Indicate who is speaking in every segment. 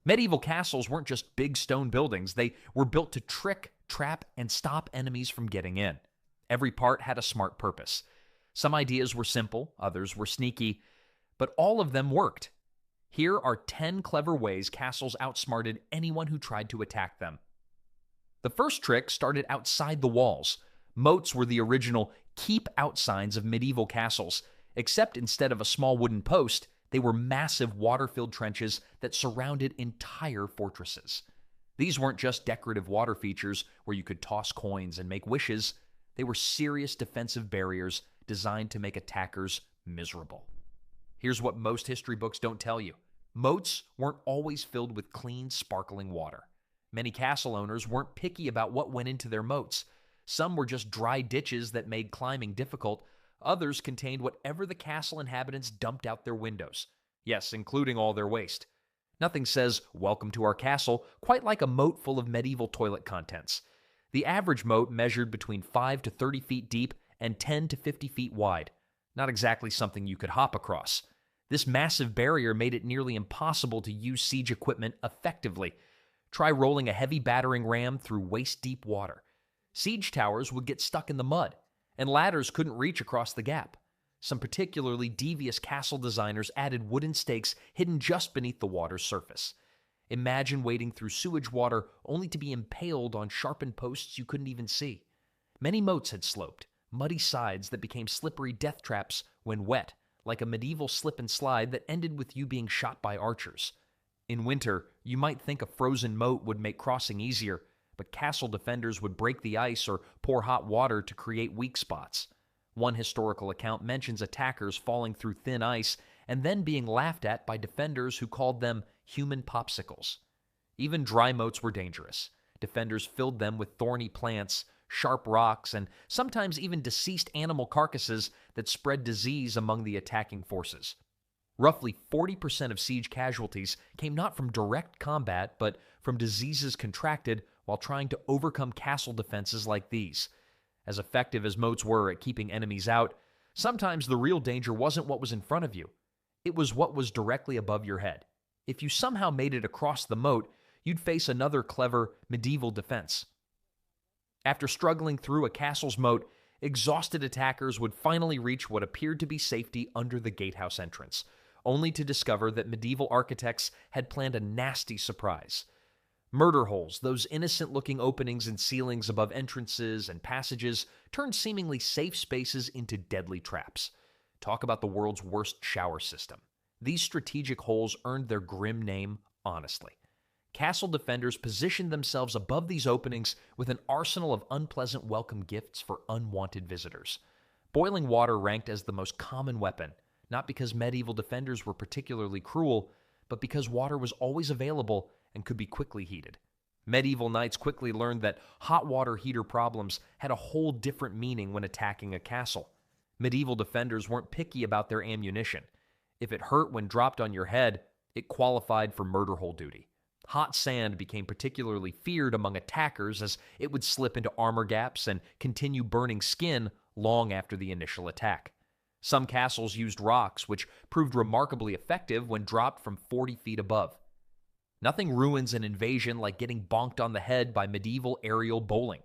Speaker 1: Medieval castles weren't just big stone buildings, they were built to trick, trap, and stop enemies from getting in. Every part had a smart purpose. Some ideas were simple, others were sneaky, but all of them worked. Here are 10 clever ways castles outsmarted anyone who tried to attack them. The first trick started outside the walls. Moats were the original keep out signs of medieval castles, except instead of a small wooden post, they were massive water-filled trenches that surrounded entire fortresses. These weren't just decorative water features where you could toss coins and make wishes. They were serious defensive barriers designed to make attackers miserable. Here's what most history books don't tell you. Moats weren't always filled with clean, sparkling water. Many castle owners weren't picky about what went into their moats. Some were just dry ditches that made climbing difficult. Others contained whatever the castle inhabitants dumped out their windows. Yes, including all their waste. Nothing says, "Welcome to our castle," quite like a moat full of medieval toilet contents. The average moat measured between 5 to 30 feet deep and 10 to 50 feet wide. Not exactly something you could hop across. This massive barrier made it nearly impossible to use siege equipment effectively. Try rolling a heavy battering ram through waist-deep water. Siege towers would get stuck in the mud, and ladders couldn't reach across the gap. Some particularly devious castle designers added wooden stakes hidden just beneath the water's surface. Imagine wading through sewage water only to be impaled on sharpened posts you couldn't even see. Many moats had sloped, muddy sides that became slippery death traps when wet, like a medieval slip and slide that ended with you being shot by archers. In winter, you might think a frozen moat would make crossing easier, but castle defenders would break the ice or pour hot water to create weak spots. One historical account mentions attackers falling through thin ice and then being laughed at by defenders who called them human popsicles. Even dry moats were dangerous. Defenders filled them with thorny plants, sharp rocks, and sometimes even deceased animal carcasses that spread disease among the attacking forces. Roughly 40% of siege casualties came not from direct combat, but from diseases contracted while trying to overcome castle defenses like these. As effective as moats were at keeping enemies out, sometimes the real danger wasn't what was in front of you. It was what was directly above your head. If you somehow made it across the moat, you'd face another clever medieval defense. After struggling through a castle's moat, exhausted attackers would finally reach what appeared to be safety under the gatehouse entrance, only to discover that medieval architects had planned a nasty surprise. Murder holes, those innocent-looking openings in ceilings above entrances and passages, turned seemingly safe spaces into deadly traps. Talk about the world's worst shower system. These strategic holes earned their grim name honestly. Castle defenders positioned themselves above these openings with an arsenal of unpleasant welcome gifts for unwanted visitors. Boiling water ranked as the most common weapon, not because medieval defenders were particularly cruel, but because water was always available and could be quickly heated. Medieval knights quickly learned that hot water heater problems had a whole different meaning when attacking a castle. Medieval defenders weren't picky about their ammunition. If it hurt when dropped on your head, it qualified for murder hole duty. Hot sand became particularly feared among attackers as it would slip into armor gaps and continue burning skin long after the initial attack. Some castles used rocks, which proved remarkably effective when dropped from 40 feet above. Nothing ruins an invasion like getting bonked on the head by medieval aerial bowling.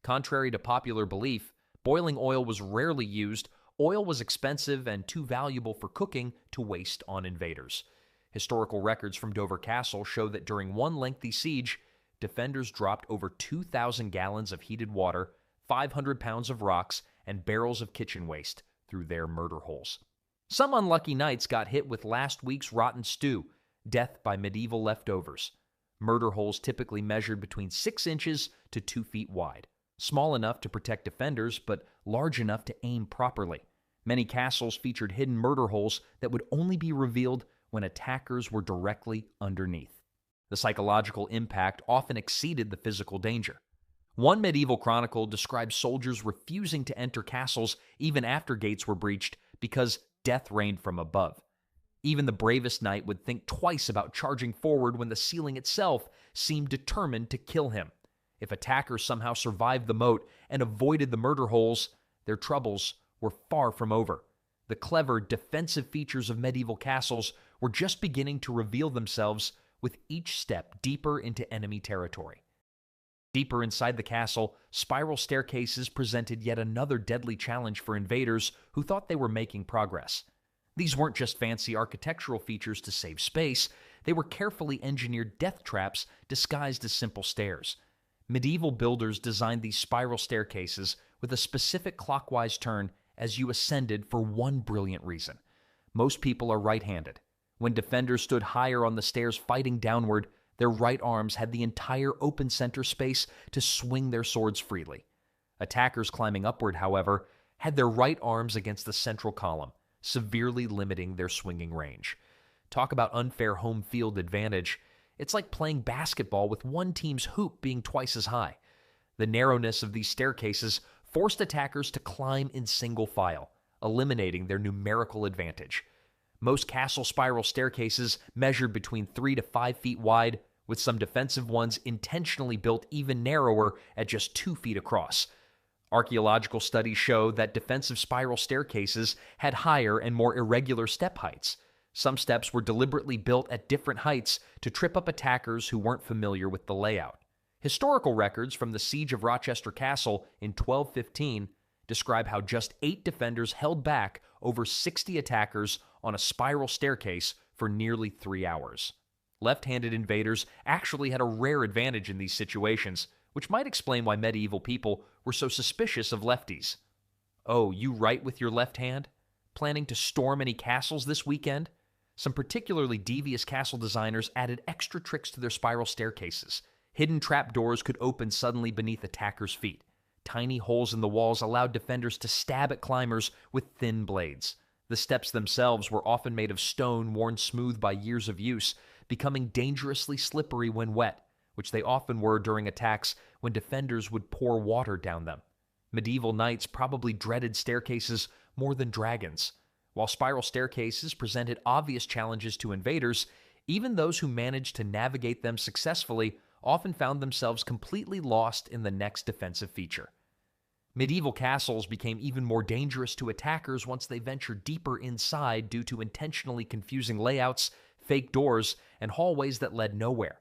Speaker 1: Contrary to popular belief, boiling oil was rarely used. Oil was expensive and too valuable for cooking to waste on invaders. Historical records from Dover Castle show that during one lengthy siege, defenders dropped over 2,000 gallons of heated water, 500 pounds of rocks, and barrels of kitchen waste through their murder holes. Some unlucky knights got hit with last week's rotten stew, death by medieval leftovers. Murder holes typically measured between 6 inches to 2 feet wide, small enough to protect defenders, but large enough to aim properly. Many castles featured hidden murder holes that would only be revealed when attackers were directly underneath. The psychological impact often exceeded the physical danger. One medieval chronicle describes soldiers refusing to enter castles even after gates were breached because death reigned from above. Even the bravest knight would think twice about charging forward when the ceiling itself seemed determined to kill him. If attackers somehow survived the moat and avoided the murder holes, their troubles were far from over. The clever defensive features of medieval castles were just beginning to reveal themselves with each step deeper into enemy territory. Deeper inside the castle, spiral staircases presented yet another deadly challenge for invaders who thought they were making progress. These weren't just fancy architectural features to save space, they were carefully engineered death traps disguised as simple stairs. Medieval builders designed these spiral staircases with a specific clockwise turn as you ascended for one brilliant reason. Most people are right-handed. When defenders stood higher on the stairs fighting downward, their right arms had the entire open center space to swing their swords freely. Attackers climbing upward, however, had their right arms against the central column, severely limiting their swinging range. Talk about unfair home field advantage. It's like playing basketball with one team's hoop being twice as high. The narrowness of these staircases forced attackers to climb in single file, eliminating their numerical advantage. Most castle spiral staircases measured between 3 to 5 feet wide, with some defensive ones intentionally built even narrower at just 2 feet across. Archaeological studies show that defensive spiral staircases had higher and more irregular step heights. Some steps were deliberately built at different heights to trip up attackers who weren't familiar with the layout. Historical records from the Siege of Rochester Castle in 1215 describe how just 8 defenders held back over 60 attackers on a spiral staircase for nearly 3 hours. Left-handed invaders actually had a rare advantage in these situations, which might explain why medieval people were so suspicious of lefties. Oh, you write with your left hand? Planning to storm any castles this weekend? Some particularly devious castle designers added extra tricks to their spiral staircases. Hidden trapdoors could open suddenly beneath attackers' feet. Tiny holes in the walls allowed defenders to stab at climbers with thin blades. The steps themselves were often made of stone worn smooth by years of use, becoming dangerously slippery when wet, which they often were during attacks when defenders would pour water down them. Medieval knights probably dreaded staircases more than dragons. While spiral staircases presented obvious challenges to invaders, even those who managed to navigate them successfully often found themselves completely lost in the next defensive feature. Medieval castles became even more dangerous to attackers once they ventured deeper inside due to intentionally confusing layouts, fake doors, and hallways that led nowhere.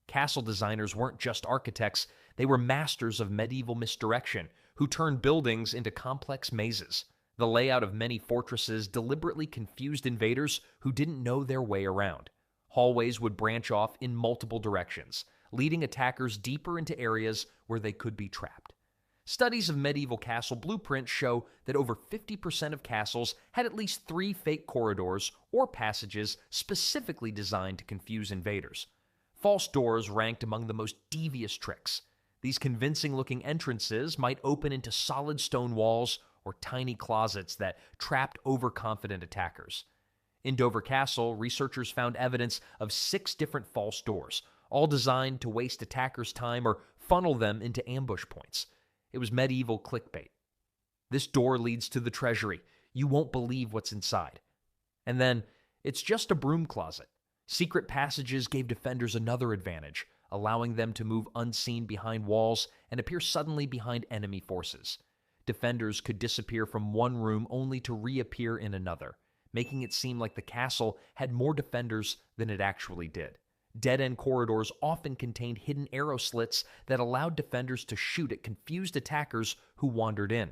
Speaker 1: Castle designers weren't just architects, they were masters of medieval misdirection who turned buildings into complex mazes. The layout of many fortresses deliberately confused invaders who didn't know their way around. Hallways would branch off in multiple directions, leading attackers deeper into areas where they could be trapped. Studies of medieval castle blueprints show that over 50% of castles had at least 3 fake corridors or passages specifically designed to confuse invaders. False doors ranked among the most devious tricks. These convincing-looking entrances might open into solid stone walls or tiny closets that trapped overconfident attackers. In Dover Castle, researchers found evidence of 6 different false doors, all designed to waste attackers' time or funnel them into ambush points. It was medieval clickbait. This door leads to the treasury. You won't believe what's inside. And then, it's just a broom closet. Secret passages gave defenders another advantage, allowing them to move unseen behind walls and appear suddenly behind enemy forces. Defenders could disappear from one room only to reappear in another, making it seem like the castle had more defenders than it actually did. Dead-end corridors often contained hidden arrow slits that allowed defenders to shoot at confused attackers who wandered in.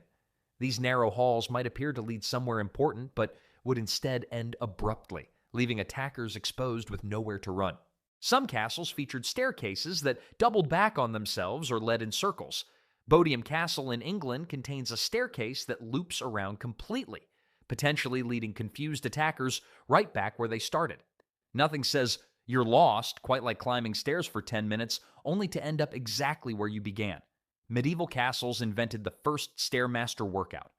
Speaker 1: These narrow halls might appear to lead somewhere important, but would instead end abruptly, leaving attackers exposed with nowhere to run. Some castles featured staircases that doubled back on themselves or led in circles. Bodiam Castle in England contains a staircase that loops around completely, potentially leading confused attackers right back where they started. Nothing says you're lost quite like climbing stairs for 10 minutes only to end up exactly where you began. Medieval castles invented the first Stairmaster workout.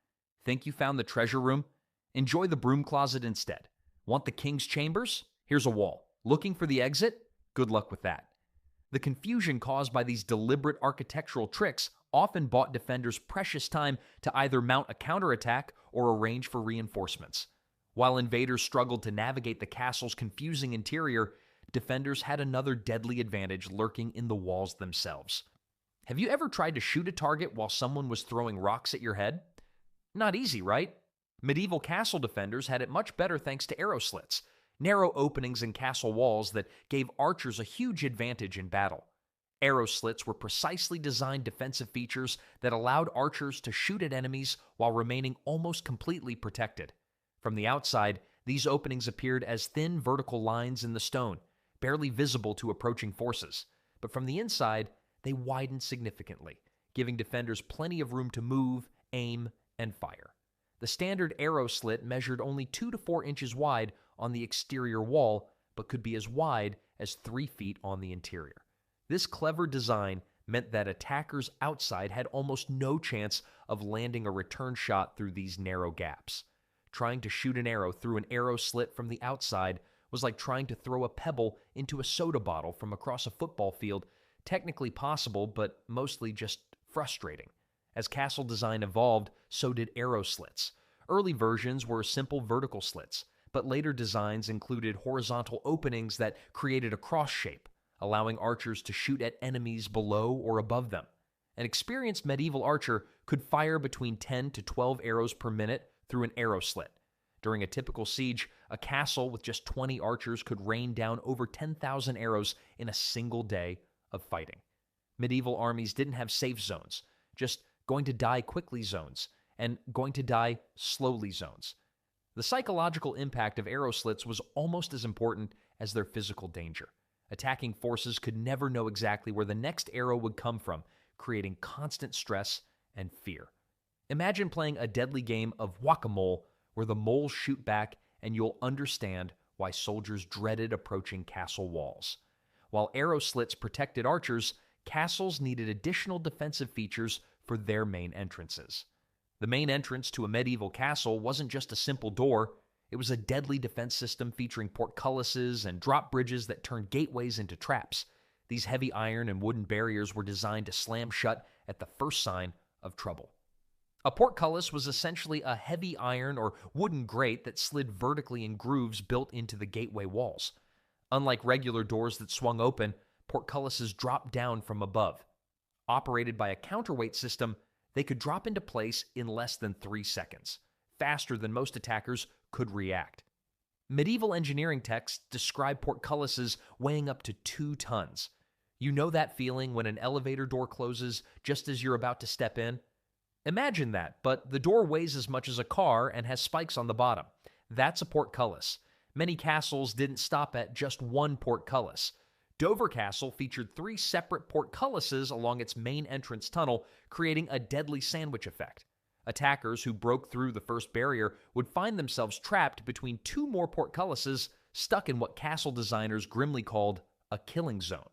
Speaker 1: Think you found the treasure room? Enjoy the broom closet instead. Want the king's chambers? Here's a wall. Looking for the exit? Good luck with that. The confusion caused by these deliberate architectural tricks often bought defenders precious time to either mount a counterattack or arrange for reinforcements. While invaders struggled to navigate the castle's confusing interior, defenders had another deadly advantage lurking in the walls themselves. Have you ever tried to shoot a target while someone was throwing rocks at your head? Not easy, right? Medieval castle defenders had it much better thanks to arrow slits. narrow openings in castle walls that gave archers a huge advantage in battle. Arrow slits were precisely designed defensive features that allowed archers to shoot at enemies while remaining almost completely protected. From the outside, these openings appeared as thin vertical lines in the stone, barely visible to approaching forces. But from the inside, they widened significantly, giving defenders plenty of room to move, aim, and fire. The standard arrow slit measured only 2 to 4 inches wide on the exterior wall, but could be as wide as 3 feet on the interior. This clever design meant that attackers outside had almost no chance of landing a return shot through these narrow gaps. Trying to shoot an arrow through an arrow slit from the outside was like trying to throw a pebble into a soda bottle from across a football field, technically possible, but mostly just frustrating. As castle design evolved, so did arrow slits. Early versions were simple vertical slits, but later designs included horizontal openings that created a cross shape, allowing archers to shoot at enemies below or above them. An experienced medieval archer could fire between 10 to 12 arrows per minute through an arrow slit. During a typical siege, a castle with just 20 archers could rain down over 10,000 arrows in a single day of fighting. Medieval armies didn't have safe zones, just going to die quickly zones, and going to die slowly zones. The psychological impact of arrow slits was almost as important as their physical danger. Attacking forces could never know exactly where the next arrow would come from, creating constant stress and fear. Imagine playing a deadly game of whack-a-mole where the moles shoot back and you'll understand why soldiers dreaded approaching castle walls. While arrow slits protected archers, castles needed additional defensive features for their main entrances. The main entrance to a medieval castle wasn't just a simple door. It was a deadly defense system featuring portcullises and drop bridges that turned gateways into traps. These heavy iron and wooden barriers were designed to slam shut at the first sign of trouble. A portcullis was essentially a heavy iron or wooden grate that slid vertically in grooves built into the gateway walls. Unlike regular doors that swung open, portcullises dropped down from above. Operated by a counterweight system, they could drop into place in less than 3 seconds, faster than most attackers could react. Medieval engineering texts describe portcullises weighing up to 2 tons. You know that feeling when an elevator door closes just as you're about to step in? Imagine that, but the door weighs as much as a car and has spikes on the bottom. That's a portcullis. Many castles didn't stop at just one portcullis. Dover Castle featured 3 separate portcullises along its main entrance tunnel, creating a deadly sandwich effect. Attackers who broke through the first barrier would find themselves trapped between 2 more portcullises, stuck in what castle designers grimly called a killing zone.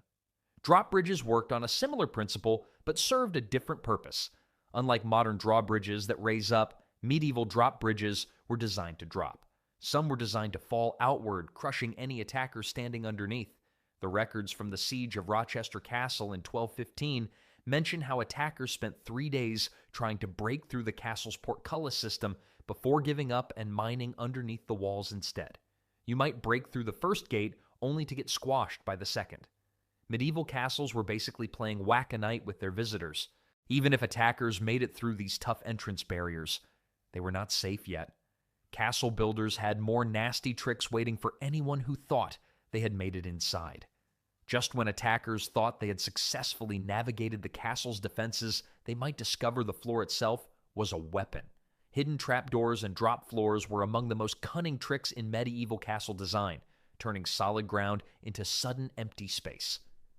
Speaker 1: Drop bridges worked on a similar principle, but served a different purpose. Unlike modern drawbridges that raise up, medieval drop bridges were designed to drop. Some were designed to fall outward, crushing any attacker standing underneath. The records from the siege of Rochester Castle in 1215 mention how attackers spent 3 days trying to break through the castle's portcullis system before giving up and mining underneath the walls instead. You might break through the first gate only to get squashed by the second. Medieval castles were basically playing whack-a-night with their visitors. Even if attackers made it through these tough entrance barriers, they were not safe yet. Castle builders had more nasty tricks waiting for anyone who thought they had made it inside. Just when attackers thought they had successfully navigated the castle's defenses, they might discover the floor itself was a weapon. Hidden trapdoors and drop floors were among the most cunning tricks in medieval castle design, turning solid ground into sudden empty space.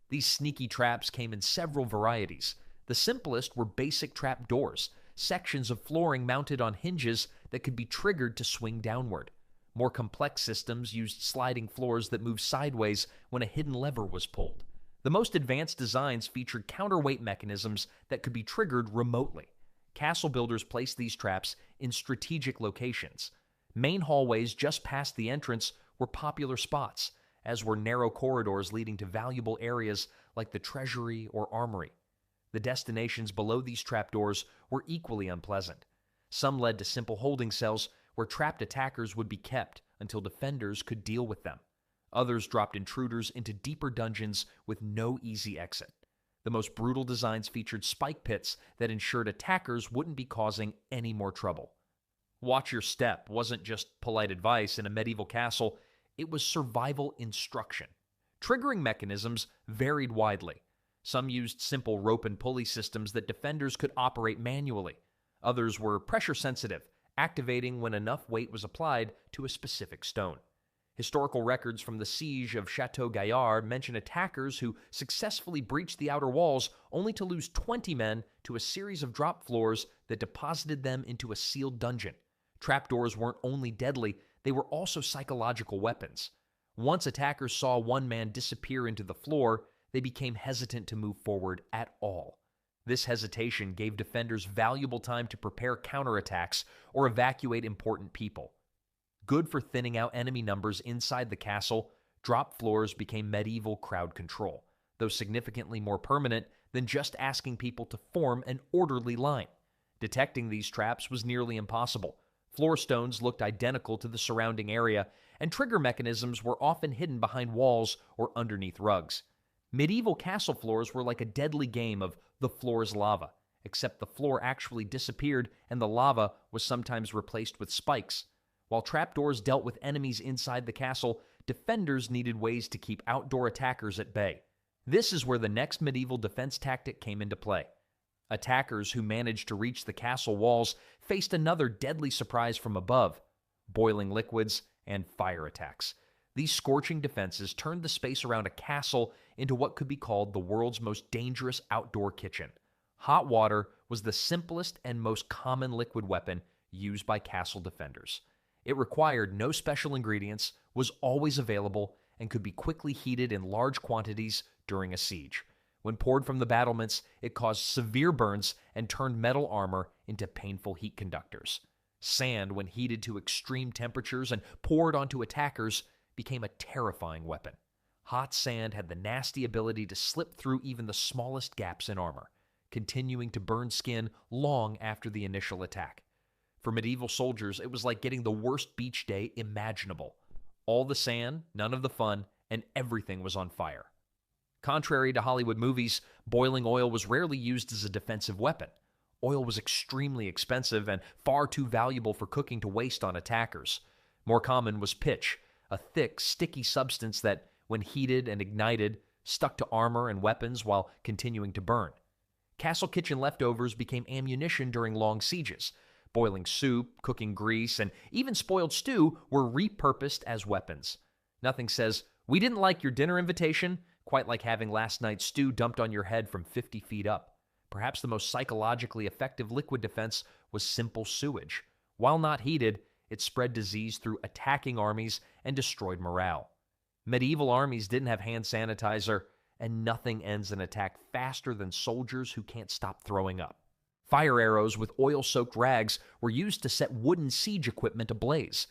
Speaker 1: These sneaky traps came in several varieties. The simplest were basic trap doors, sections of flooring mounted on hinges that could be triggered to swing downward. More complex systems used sliding floors that moved sideways when a hidden lever was pulled. The most advanced designs featured counterweight mechanisms that could be triggered remotely. Castle builders placed these traps in strategic locations. Main hallways just past the entrance were popular spots, as were narrow corridors leading to valuable areas like the treasury or armory. The destinations below these trapdoors were equally unpleasant. Some led to simple holding cells where trapped attackers would be kept until defenders could deal with them. Others dropped intruders into deeper dungeons with no easy exit. The most brutal designs featured spike pits that ensured attackers wouldn't be causing any more trouble. Watch your step wasn't just polite advice in a medieval castle, It was survival instruction. Triggering mechanisms varied widely. Some used simple rope and pulley systems that defenders could operate manually. Others were pressure sensitive, activating when enough weight was applied to a specific stone. Historical records from the siege of Chateau Gaillard mention attackers who successfully breached the outer walls only to lose 20 men to a series of drop floors that deposited them into a sealed dungeon. Trapdoors weren't only deadly, they were also psychological weapons. Once attackers saw one man disappear into the floor, they became hesitant to move forward at all. This hesitation gave defenders valuable time to prepare counterattacks or evacuate important people. Good for thinning out enemy numbers inside the castle, drop floors became medieval crowd control, though significantly more permanent than just asking people to form an orderly line. Detecting these traps was nearly impossible. Floor stones looked identical to the surrounding area, and trigger mechanisms were often hidden behind walls or underneath rugs. Medieval castle floors were like a deadly game of the floor's lava, except the floor actually disappeared and the lava was sometimes replaced with spikes. While trapdoors dealt with enemies inside the castle, defenders needed ways to keep outdoor attackers at bay. This is where the next medieval defense tactic came into play. Attackers who managed to reach the castle walls faced another deadly surprise from above: boiling liquids and fire attacks. These scorching defenses turned the space around a castle into what could be called the world's most dangerous outdoor kitchen. Hot water was the simplest and most common liquid weapon used by castle defenders. It required no special ingredients, was always available, and could be quickly heated in large quantities during a siege. When poured from the battlements, it caused severe burns and turned metal armor into painful heat conductors. Sand, when heated to extreme temperatures and poured onto attackers, became a terrifying weapon. Hot sand had the nasty ability to slip through even the smallest gaps in armor, continuing to burn skin long after the initial attack. For medieval soldiers, it was like getting the worst beach day imaginable. All the sand, none of the fun, and everything was on fire. Contrary to Hollywood movies, boiling oil was rarely used as a defensive weapon. Oil was extremely expensive and far too valuable for cooking to waste on attackers. More common was pitch, a thick, sticky substance that, when heated and ignited, stuck to armor and weapons while continuing to burn. Castle kitchen leftovers became ammunition during long sieges. Boiling soup, cooking grease, and even spoiled stew were repurposed as weapons. Nothing says, "We didn't like your dinner invitation," quite like having last night's stew dumped on your head from 50 feet up. Perhaps the most psychologically effective liquid defense was simple sewage. While not heated, it spread disease through attacking armies and destroyed morale. Medieval armies didn't have hand sanitizer, and nothing ends an attack faster than soldiers who can't stop throwing up. Fire arrows with oil-soaked rags were used to set wooden siege equipment ablaze.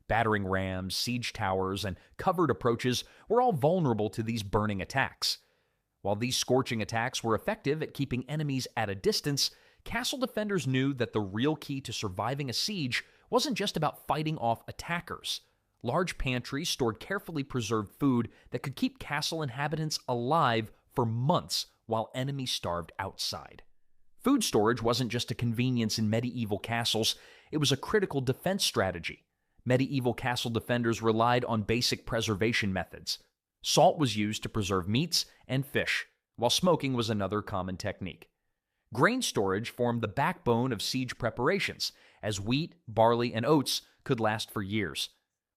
Speaker 1: Battering rams, siege towers, and covered approaches were all vulnerable to these burning attacks. While these scorching attacks were effective at keeping enemies at a distance, castle defenders knew that the real key to surviving a siege wasn't just about fighting off attackers. Large pantries stored carefully preserved food that could keep castle inhabitants alive for months while enemies starved outside. Food storage wasn't just a convenience in medieval castles, it was a critical defense strategy. Medieval castle defenders relied on basic preservation methods. Salt was used to preserve meats and fish, while smoking was another common technique. Grain storage formed the backbone of siege preparations, as wheat, barley, and oats could last for years.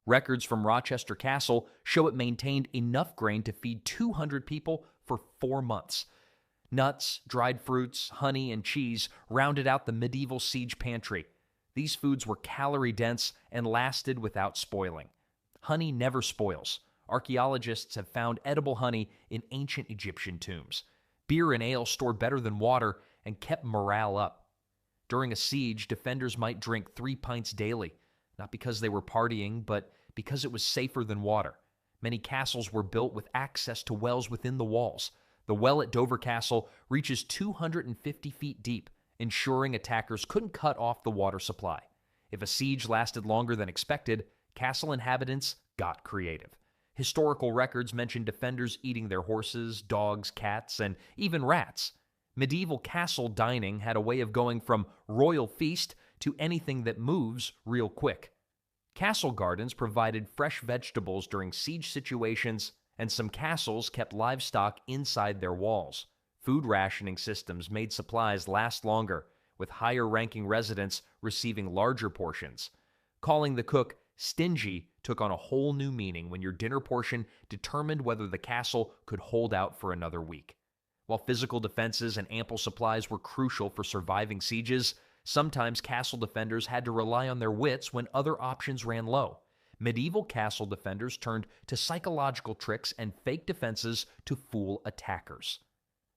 Speaker 1: Records from Rochester Castle show it maintained enough grain to feed 200 people for 4 months. Nuts, dried fruits, honey, and cheese rounded out the medieval siege pantry. These foods were calorie-dense and lasted without spoiling. Honey never spoils. Archaeologists have found edible honey in ancient Egyptian tombs. Beer and ale stored better than water and kept morale up. During a siege, defenders might drink 3 pints daily, not because they were partying, but because it was safer than water. Many castles were built with access to wells within the walls. The well at Dover Castle reaches 250 feet deep, ensuring attackers couldn't cut off the water supply. If a siege lasted longer than expected, castle inhabitants got creative. Historical records mention defenders eating their horses, dogs, cats, and even rats. Medieval castle dining had a way of going from royal feast to anything that moves real quick. Castle gardens provided fresh vegetables during siege situations, and some castles kept livestock inside their walls. Food rationing systems made supplies last longer, with higher-ranking residents receiving larger portions. Calling the cook stingy took on a whole new meaning when your dinner portion determined whether the castle could hold out for another week. While physical defenses and ample supplies were crucial for surviving sieges, sometimes castle defenders had to rely on their wits when other options ran low. Medieval castle defenders turned to psychological tricks and fake defenses to fool attackers.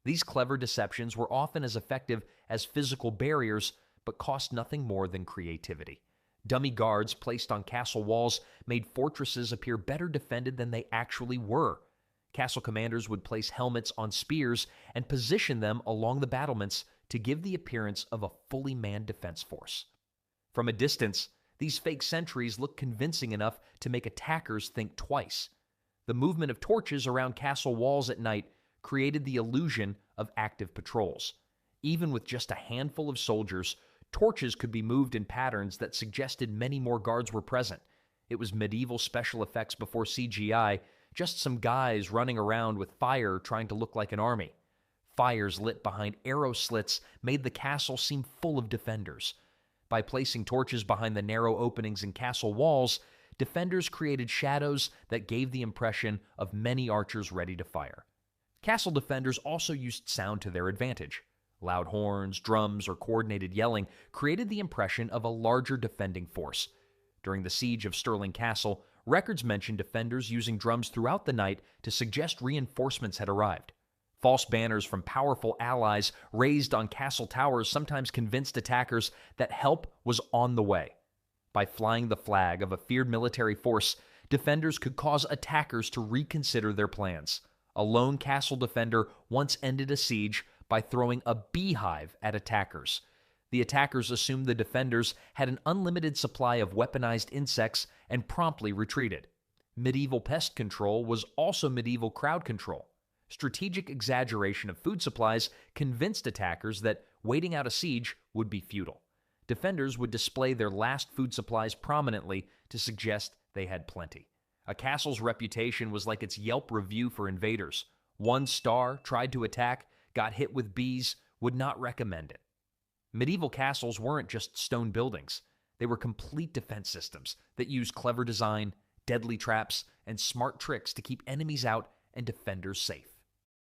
Speaker 1: These clever deceptions were often as effective as physical barriers, but cost nothing more than creativity. Dummy guards placed on castle walls made fortresses appear better defended than they actually were. Castle commanders would place helmets on spears and position them along the battlements to give the appearance of a fully manned defense force. From a distance, these fake sentries looked convincing enough to make attackers think twice. The movement of torches around castle walls at night created the illusion of active patrols. Even with just a handful of soldiers, torches could be moved in patterns that suggested many more guards were present. It was medieval special effects before CGI, just some guys running around with fire trying to look like an army. Fires lit behind arrow slits made the castle seem full of defenders. By placing torches behind the narrow openings in castle walls, defenders created shadows that gave the impression of many archers ready to fire. Castle defenders also used sound to their advantage. Loud horns, drums, or coordinated yelling created the impression of a larger defending force. During the siege of Stirling Castle, records mention defenders using drums throughout the night to suggest reinforcements had arrived. False banners from powerful allies raised on castle towers sometimes convinced attackers that help was on the way. By flying the flag of a feared military force, defenders could cause attackers to reconsider their plans. A lone castle defender once ended a siege by throwing a beehive at attackers. The attackers assumed the defenders had an unlimited supply of weaponized insects and promptly retreated. Medieval pest control was also medieval crowd control. Strategic exaggeration of food supplies convinced attackers that waiting out a siege would be futile. Defenders would display their last food supplies prominently to suggest they had plenty. A castle's reputation was like its Yelp review for invaders. 1 star, tried to attack, got hit with bees, would not recommend it. Medieval castles weren't just stone buildings. They were complete defense systems that used clever design, deadly traps, and smart tricks to keep enemies out and defenders safe.